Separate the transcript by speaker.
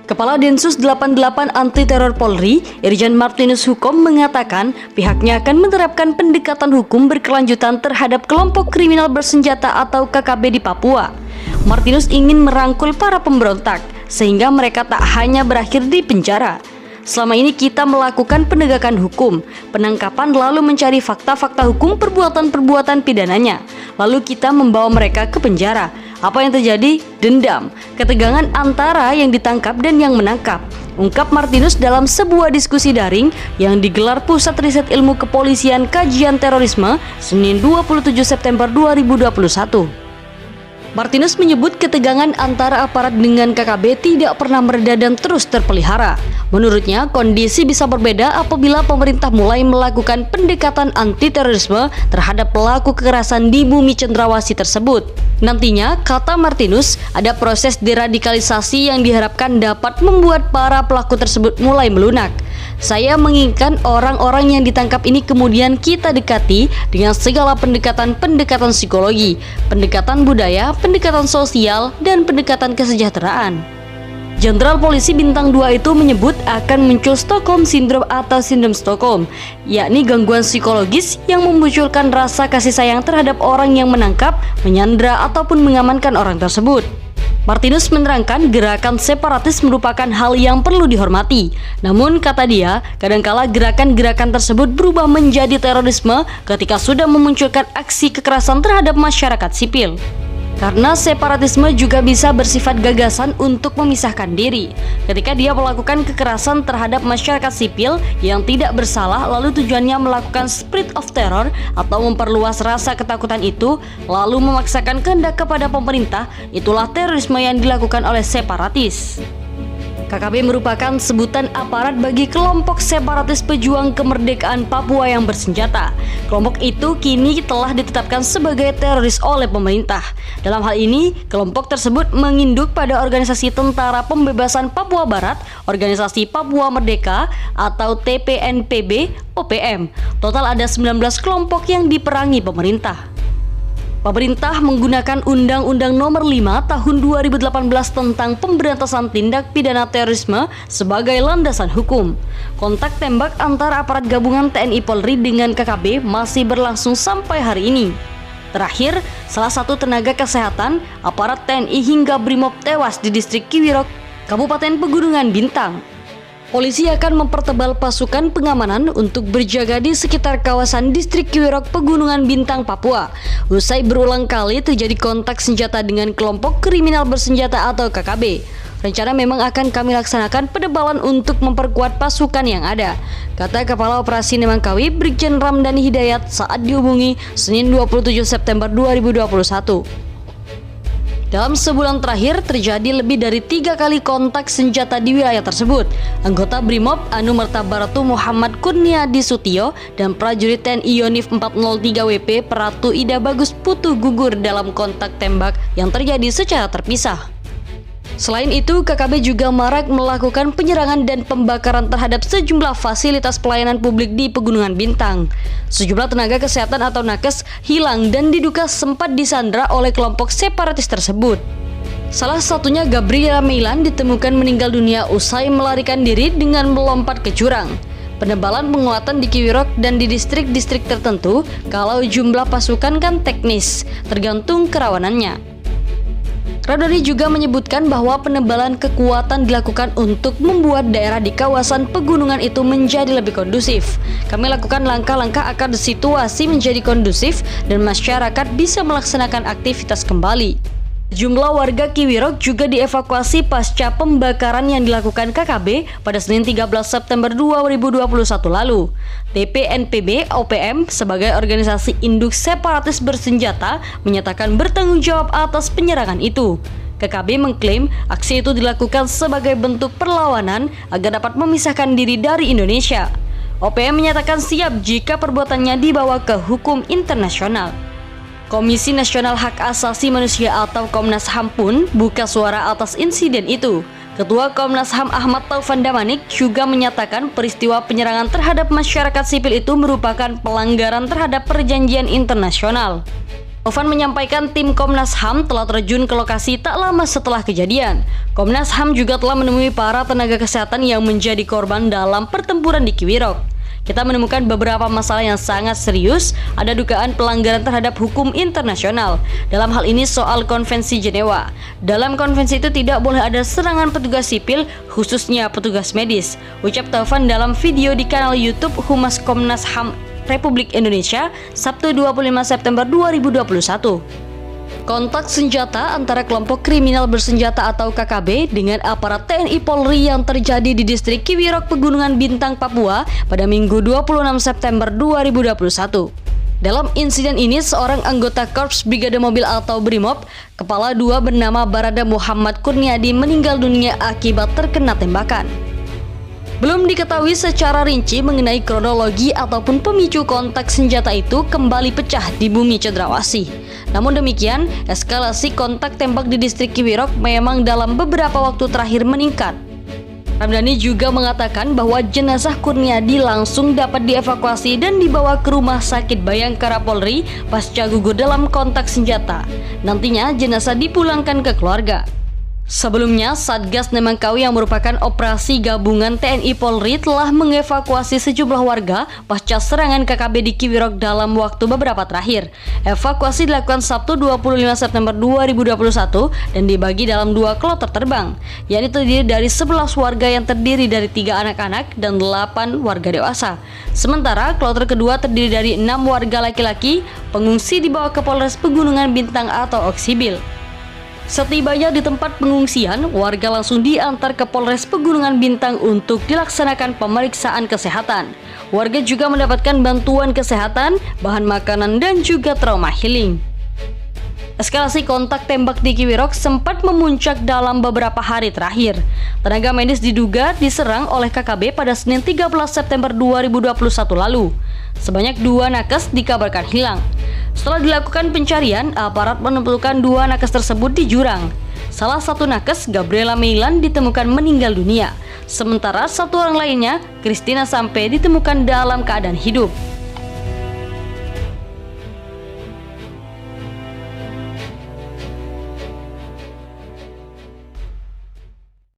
Speaker 1: Kepala Densus 88 Anti Teror Polri, Irjen Martinus Hukom mengatakan pihaknya akan menerapkan pendekatan hukum berkelanjutan terhadap kelompok kriminal bersenjata atau KKB di Papua. Martinus ingin merangkul para pemberontak sehingga mereka tak hanya berakhir di penjara. Selama ini kita melakukan penegakan hukum, penangkapan lalu mencari fakta-fakta hukum perbuatan-perbuatan pidananya. Lalu kita membawa mereka ke penjara. Apa yang terjadi? Dendam, ketegangan antara yang ditangkap dan yang menangkap, ungkap Martinus dalam sebuah diskusi daring yang digelar Pusat Riset Ilmu Kepolisian Kajian Terorisme Senin 27 September 2021. Martinus menyebut ketegangan antara aparat dengan KKB tidak pernah mereda dan terus terpelihara. Menurutnya, kondisi bisa berbeda apabila pemerintah mulai melakukan pendekatan anti-terorisme terhadap pelaku kekerasan di bumi cendrawasih tersebut. Nantinya, kata Martinus, ada proses deradikalisasi yang diharapkan dapat membuat para pelaku tersebut mulai melunak. Saya menginginkan orang-orang yang ditangkap ini kemudian kita dekati dengan segala pendekatan-pendekatan psikologi, pendekatan budaya, pendekatan sosial, dan pendekatan kesejahteraan. Jenderal Polisi Bintang 2 itu menyebut akan muncul Stockholm Syndrome atau sindrom Stockholm, yakni gangguan psikologis yang memunculkan rasa kasih sayang terhadap orang yang menangkap, menyandra, ataupun mengamankan orang tersebut. Martinus menerangkan gerakan separatis merupakan hal yang perlu dihormati. Namun, kata dia, kadangkala gerakan-gerakan tersebut berubah menjadi terorisme ketika sudah memunculkan aksi kekerasan terhadap masyarakat sipil. Karena separatisme juga bisa bersifat gagasan untuk memisahkan diri. Ketika dia melakukan kekerasan terhadap masyarakat sipil yang tidak bersalah, lalu tujuannya melakukan spirit of terror atau memperluas rasa ketakutan itu, lalu memaksakan kehendak kepada pemerintah, itulah terorisme yang dilakukan oleh separatis. KKB merupakan sebutan aparat bagi kelompok separatis pejuang kemerdekaan Papua yang bersenjata. Kelompok itu kini telah ditetapkan sebagai teroris oleh pemerintah. Dalam hal ini, kelompok tersebut menginduk pada Organisasi Tentara Pembebasan Papua Barat, Organisasi Papua Merdeka atau TPNPB OPM. Total ada 19 kelompok yang diperangi pemerintah. Pemerintah menggunakan Undang-Undang Nomor 5 Tahun 2018 tentang Pemberantasan Tindak Pidana Terorisme sebagai landasan hukum. Kontak tembak antara aparat gabungan TNI Polri dengan KKB masih berlangsung sampai hari ini. Terakhir, salah satu tenaga kesehatan aparat TNI hingga Brimob tewas di distrik Kiwirok, Kabupaten Pegunungan Bintang. Polisi akan mempertebal pasukan pengamanan untuk berjaga di sekitar kawasan distrik Kiwirok, Pegunungan Bintang, Papua. Usai berulang kali terjadi kontak senjata dengan kelompok kriminal bersenjata atau KKB. Rencana memang akan kami laksanakan penebalan untuk memperkuat pasukan yang ada, kata Kepala Operasi Nemangkawi Brigjen Ramdhani Hidayat saat dihubungi Senin 27 September 2021. Dalam sebulan terakhir terjadi lebih dari 3 kali kontak senjata di wilayah tersebut. Anggota Brimob Anumerta Baratu Muhammad Kurniadi Sutio dan prajurit TNI Yonif 403 WP Pratu Ida Bagus Putu gugur dalam kontak tembak yang terjadi secara terpisah. Selain itu, KKB juga marak melakukan penyerangan dan pembakaran terhadap sejumlah fasilitas pelayanan publik di Pegunungan Bintang. Sejumlah tenaga kesehatan atau nakes hilang dan diduga sempat disandra oleh kelompok separatis tersebut. Salah satunya Gabriela Meilan ditemukan meninggal dunia usai melarikan diri dengan melompat ke jurang. Penebalan penguatan di Kiwirok dan di distrik-distrik tertentu kalau jumlah pasukan kan teknis, tergantung kerawanannya. Ramdhani juga menyebutkan bahwa penebalan kekuatan dilakukan untuk membuat daerah di kawasan pegunungan itu menjadi lebih kondusif. Kami lakukan langkah-langkah agar situasi menjadi kondusif dan masyarakat bisa melaksanakan aktivitas kembali. Jumlah warga Kiwirok juga dievakuasi pasca pembakaran yang dilakukan KKB pada Senin 13 September 2021 lalu. TPNPB OPM sebagai organisasi induk separatis bersenjata menyatakan bertanggung jawab atas penyerangan itu. KKB mengklaim aksi itu dilakukan sebagai bentuk perlawanan agar dapat memisahkan diri dari Indonesia. OPM menyatakan siap jika perbuatannya dibawa ke hukum internasional. Komisi Nasional Hak Asasi Manusia atau Komnas HAM pun buka suara atas insiden itu. Ketua Komnas HAM Ahmad Taufan Damanik juga menyatakan peristiwa penyerangan terhadap masyarakat sipil itu merupakan pelanggaran terhadap perjanjian internasional. Taufan menyampaikan tim Komnas HAM telah terjun ke lokasi tak lama setelah kejadian. Komnas HAM juga telah menemui para tenaga kesehatan yang menjadi korban dalam pertempuran di Kiwirok. Kita menemukan beberapa masalah yang sangat serius, ada dugaan pelanggaran terhadap hukum internasional. Dalam hal ini soal Konvensi Jenewa. Dalam konvensi itu tidak boleh ada serangan petugas sipil, khususnya petugas medis, ucap Taufan dalam video di kanal YouTube Humas Komnas HAM Republik Indonesia, Sabtu 25 September 2021. Kontak senjata antara kelompok kriminal bersenjata atau KKB dengan aparat TNI Polri yang terjadi di distrik Kiwirok, Pegunungan Bintang, Papua pada Minggu 26 September 2021. Dalam insiden ini, seorang anggota Korps Brigade Mobil atau Brimob, Kepala 2 bernama Barada Muhammad Kurniadi meninggal dunia akibat terkena tembakan. Belum diketahui secara rinci mengenai kronologi ataupun pemicu kontak senjata itu kembali pecah di Bumi Cendrawasih. Namun demikian, eskalasi kontak tembak di distrik Kiwirok memang dalam beberapa waktu terakhir meningkat. Ramdhani juga mengatakan bahwa jenazah Kurniadi langsung dapat dievakuasi dan dibawa ke Rumah Sakit Bayangkara Polri pasca gugur dalam kontak senjata. Nantinya jenazah dipulangkan ke keluarga. Sebelumnya, Satgas Nemangkawi yang merupakan operasi gabungan TNI Polri telah mengevakuasi sejumlah warga pasca serangan KKB di Kiwirok dalam waktu beberapa terakhir. Evakuasi dilakukan Sabtu 25 September 2021 dan dibagi dalam 2 kloter terbang, yakni terdiri dari 11 warga yang terdiri dari 3 anak-anak dan 8 warga dewasa. Sementara kloter kedua terdiri dari 6 warga laki-laki, pengungsi dibawa ke Polres Pegunungan Bintang atau Oksibil. Setibanya di tempat pengungsian, warga langsung diantar ke Polres Pegunungan Bintang untuk dilaksanakan pemeriksaan kesehatan. Warga juga mendapatkan bantuan kesehatan, bahan makanan, dan juga trauma healing. Eskalasi kontak tembak di Kiwirok sempat memuncak dalam beberapa hari terakhir. Tenaga medis diduga diserang oleh KKB pada Senin 13 September 2021 lalu. Sebanyak 2 nakes dikabarkan hilang. Setelah dilakukan pencarian, aparat menemukan 2 nakes tersebut di jurang. Salah satu nakes, Gabriela Meilan, ditemukan meninggal dunia. Sementara 1 orang lainnya, Christina Sampe, ditemukan dalam keadaan hidup.